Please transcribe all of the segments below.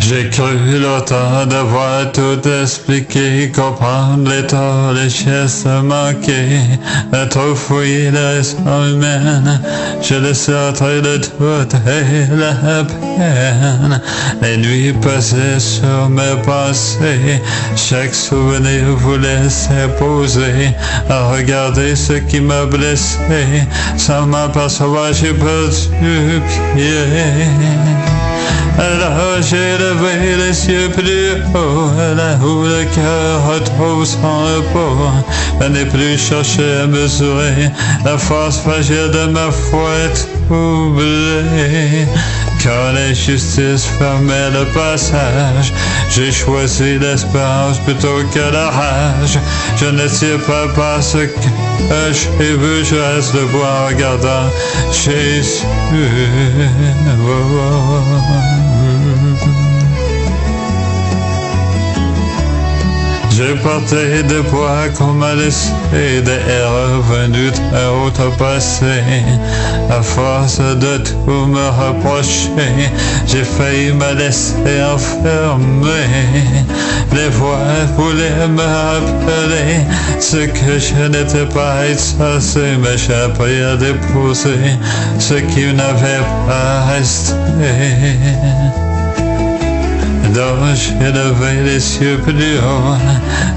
J'ai cru longtemps devoir tout expliquer, comprendre les torts, les gestes manqués, trop fouiller les raisons humaines. Je laissé entrer le doute et la peine. Les nuits passaient sur mes pensées, chaque souvenir voulait s'imposer. À regarder ce qui m'a blessé, sans m'apercevoir j'ai perdu pied. Alors j'ai levé les yeux plus haut, là où le cœur retrouve son repos. Je n'ai plus cherché à mesurer la force fragile de ma foi troublée. Quand l'injustice fermait le passage, j'ai choisi l'espérance plutôt que la rage. Je ne tire pas parce que j'ai vu, je reste debout en regardant Jésus. J'ai porté des poids qu'on m'a laissé, des erreurs venues d'un autre passé. À force de tout me reprocher, j'ai failli me laisser enfermer. Les voix voulaient me rappeler ce que je n'étais pas censé, mais j'ai appris à déposer ce qui n'avait pas resté. Donc j'ai levé les yeux plus haut,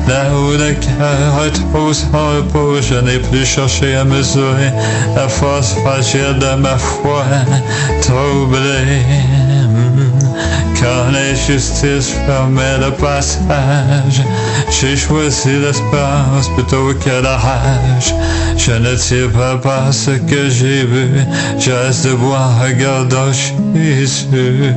là où le cœur retrouve son repos. Je n'ai plus cherché à mesurer la force fragile de ma foi troublée. Quand l'injustice fermait le passage, j'ai choisi l'espérance plutôt que la rage. Je ne tire pas parce que j'ai vu, je reste debout en regardant Jésus.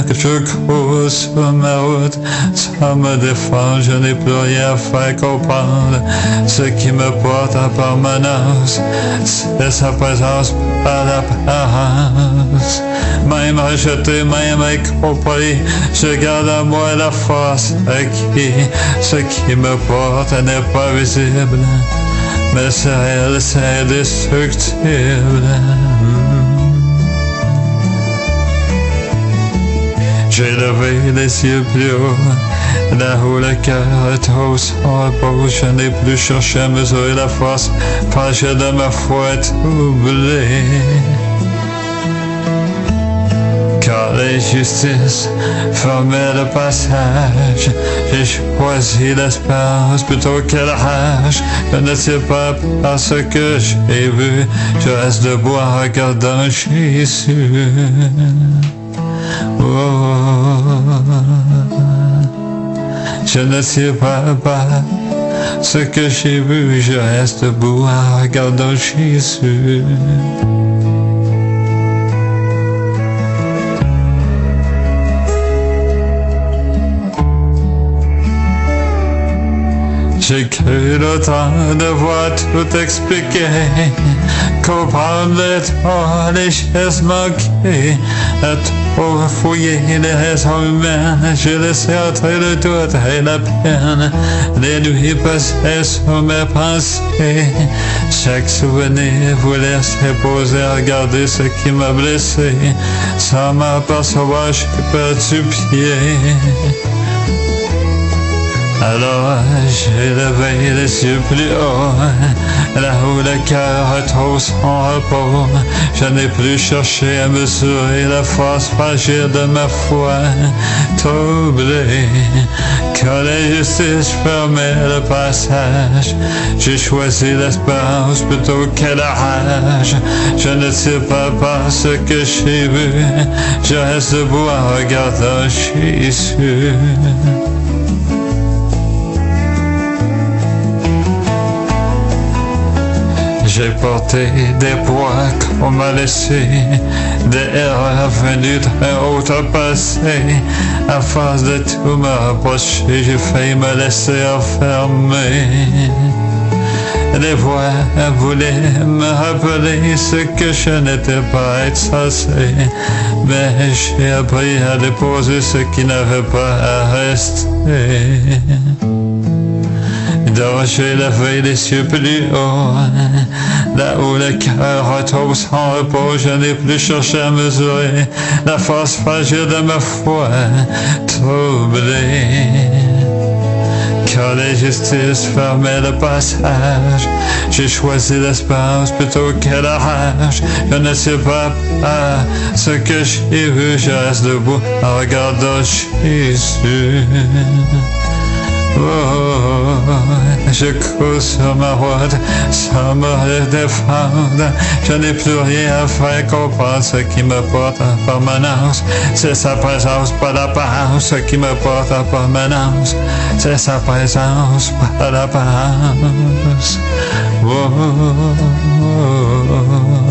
Que je cours sur ma route sans me défendre, je n'ai plus rien à faire comprendre. Ce qui me porte en permanence, c'est sa présence par l'apparence. Même rejeté, même incompris, je garde en moi la force qui ce qui me porte n'est pas visible, mais c'est réel, c'est indestructible. J'ai levé les yeux plus haut, là où le cœur retrouve son repos. Je n'ai plus cherché à mesurer la force fragile de ma foi troublée. Car l'injustice fermait le passage, j'ai choisi l'espérance plutôt que la rage. Je ne sais pas parce que j'ai vu, je reste debout en regardant Jésus. Je ne sais pas ce que j'ai vu, je reste debout en regardant Jésus. J'ai cru longtemps devoir tout expliquer, comprendre les torts, les gestes manqués, trop fouiller les raisons humaines. J'ai laissé entrer le doute et la peine. Les nuits passaient sur mes pensées, chaque souvenir voulait s'imposer à regarder ce qui m'a blessé. Sans m'apercevoir, j'ai perdu pied. Alors j'ai levé les yeux plus haut, là où le cœur retrouve son repos. Je n'ai plus cherché à mesurer la force fragile de ma foi troublée. Quand l'injustice fermait le passage, j'ai choisi l'espérance plutôt que la rage. Je ne sais pas parce que j'ai vu, je reste debout en regardant Jésus. J'ai porté des poids qu'on m'a laissé, des erreurs venues d'un autre passé. À force de tout me reprocher, j'ai failli me laisser enfermer. Les voix voulaient me rappeler ce que je n'étais pas censé, mais j'ai appris à déposer ce qui n'avait pas à rester. dors, j'ai levé les cieux plus haut, là où le cœur retrouve son repos, je n'ai plus cherché à mesurer la force fragile de ma foi troublée. Car les justices fermaient le passage, j'ai choisi l'espace plutôt que la rage. Je ne sais pas ce que j'ai vu, je reste debout en regardant Jésus. Oh, je cours sur ma route sans me défendre. Je n'ai plus rien à faire comprendre ce qui me porte en permanence. C'est sa présence, pas l'apparence, ce qui me porte en permanence. C'est sa présence, pas l'apparence. Oh, oh, oh.